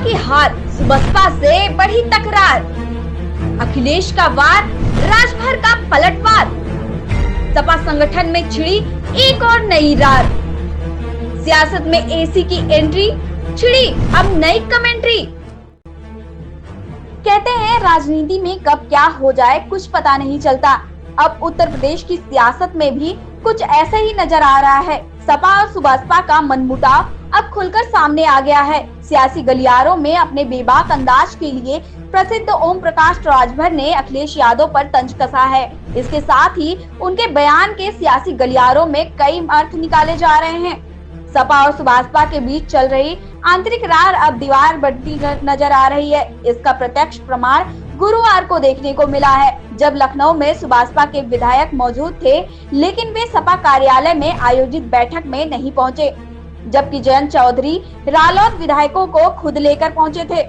की हार, बसपा से बढ़ी तकरार, अखिलेश का वार, राजभर का पलटवार, सपा संगठन में छिड़ी एक और नई रार, सियासत में एसी की एंट्री, छिड़ी अब नई कमेंट्री। कहते हैं राजनीति में कब क्या हो जाए कुछ पता नहीं चलता। अब उत्तर प्रदेश की सियासत में भी कुछ ऐसा ही नजर आ रहा है। सपा और सुबसपा का मनमुटाव अब खुलकर सामने आ गया है। सियासी गलियारों में अपने बेबाक अंदाज के लिए प्रसिद्ध ओम प्रकाश राजभर ने अखिलेश यादव पर तंज कसा है। इसके साथ ही उनके बयान के सियासी गलियारों में कई अर्थ निकाले जा रहे हैं। सपा और सुबसपा के बीच चल रही आंतरिक रार अब दीवार बढ़ती नजर आ रही है। इसका प्रत्यक्ष प्रमाण गुरुवार को देखने को मिला है, जब लखनऊ में सुबसपा के विधायक मौजूद थे, लेकिन वे सपा कार्यालय में आयोजित बैठक में नहीं पहुंचे, जबकि जयंत चौधरी रालोद विधायकों को खुद लेकर पहुंचे थे।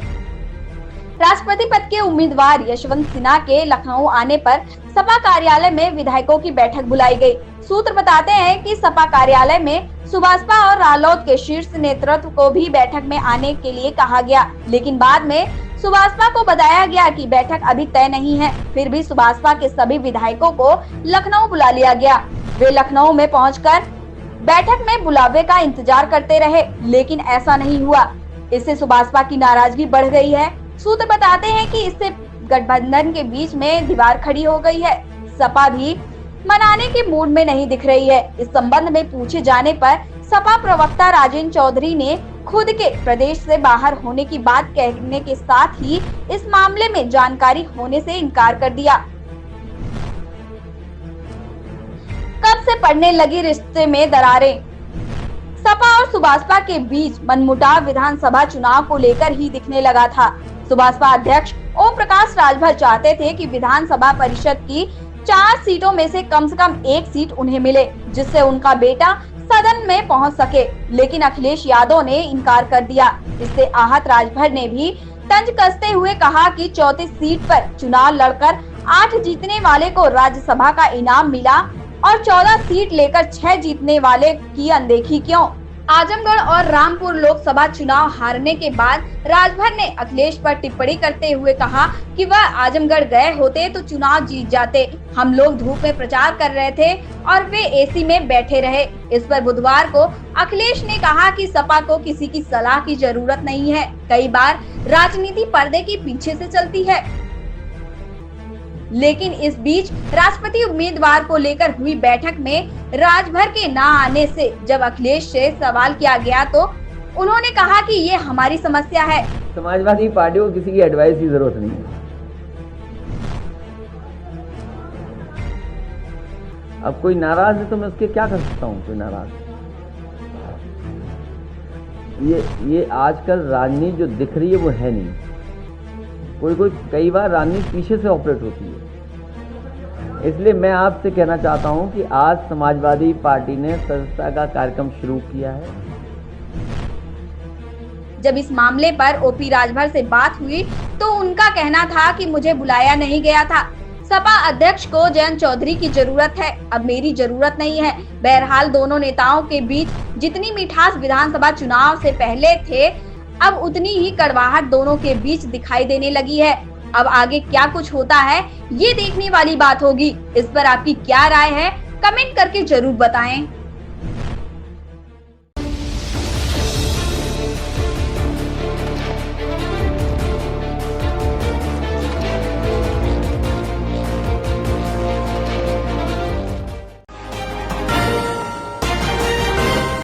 राष्ट्रपति पद के उम्मीदवार यशवंत सिन्हा के लखनऊ आने पर सपा कार्यालय में विधायकों की बैठक बुलाई गई। सूत्र बताते हैं कि सपा कार्यालय में सुबसपा और रालोद के शीर्ष नेतृत्व को भी बैठक में आने के लिए कहा गया, लेकिन बाद में सुबसपा को बताया गया कि बैठक अभी तय नहीं है। फिर भी सुबसपा के सभी विधायकों को लखनऊ बुला लिया गया। वे लखनऊ में पहुंचकर बैठक में बुलावे का इंतजार करते रहे, लेकिन ऐसा नहीं हुआ। इससे सुबसपा की नाराजगी बढ़ गई है। सूत्र बताते हैं कि इससे गठबंधन के बीच में दीवार खड़ी हो गई है। सपा भी मनाने के मूड में नहीं दिख रही है। इस संबंध में पूछे जाने पर सपा प्रवक्ता राजेंद्र चौधरी ने खुद के प्रदेश से बाहर होने की बात कहने के साथ ही इस मामले में जानकारी होने से इनकार कर दिया। कब से पड़ने लगी रिश्ते में दरारें? सपा और सुबसपा के बीच मनमुटाव विधानसभा चुनाव को लेकर ही दिखने लगा था। सुबसपा अध्यक्ष ओम प्रकाश राजभर चाहते थे कि विधानसभा परिषद की 4 सीटों में से कम 1 सीट उन्हें मिले, जिससे उनका बेटा सदन में पहुंच सके, लेकिन अखिलेश यादव ने इनकार कर दिया। इससे आहत राजभर ने भी तंज कसते हुए कहा कि 34 सीट पर चुनाव लड़कर 8 जीतने वाले को राज्यसभा का इनाम मिला और 14 सीट लेकर 6 जीतने वाले की अनदेखी क्यों? आजमगढ़ और रामपुर लोकसभा चुनाव हारने के बाद राजभर ने अखिलेश पर टिप्पणी करते हुए कहा कि वह आजमगढ़ गए होते तो चुनाव जीत जाते। हम लोग धूप में प्रचार कर रहे थे और वे एसी में बैठे रहे। इस पर बुधवार को अखिलेश ने कहा कि सपा को किसी की सलाह की जरूरत नहीं है। कई बार राजनीति पर्दे के पीछे से चलती है। लेकिन इस बीच राष्ट्रपति उम्मीदवार को लेकर हुई बैठक में राजभर के ना आने से जब अखिलेश से सवाल किया गया तो उन्होंने कहा कि ये हमारी समस्या है। समाजवादी पार्टी को किसी की एडवाइस की जरूरत नहीं है। अब कोई नाराज है तो मैं उसके क्या कर सकता हूँ? कोई नाराज, ये आजकल राजनीति जो दिख रही है वो है नहीं। कोई कई बार राजनीति पीछे से ऑपरेट होती है। इसलिए मैं आपसे कहना चाहता हूं कि आज समाजवादी पार्टी ने सदस्यता का कार्यक्रम शुरू किया है। जब इस मामले पर ओपी राजभर से बात हुई तो उनका कहना था कि मुझे बुलाया नहीं गया था। सपा अध्यक्ष को जयंत चौधरी की जरूरत है, अब मेरी जरूरत नहीं है। बहरहाल दोनों नेताओं के बीच जितनी मिठास विधानसभा चुनाव से पहले थे, अब उतनी ही कड़वाहट दोनों के बीच दिखाई देने लगी है। अब आगे क्या कुछ होता है ये देखने वाली बात होगी। इस पर आपकी क्या राय है? कमेंट करके जरूर बताएं।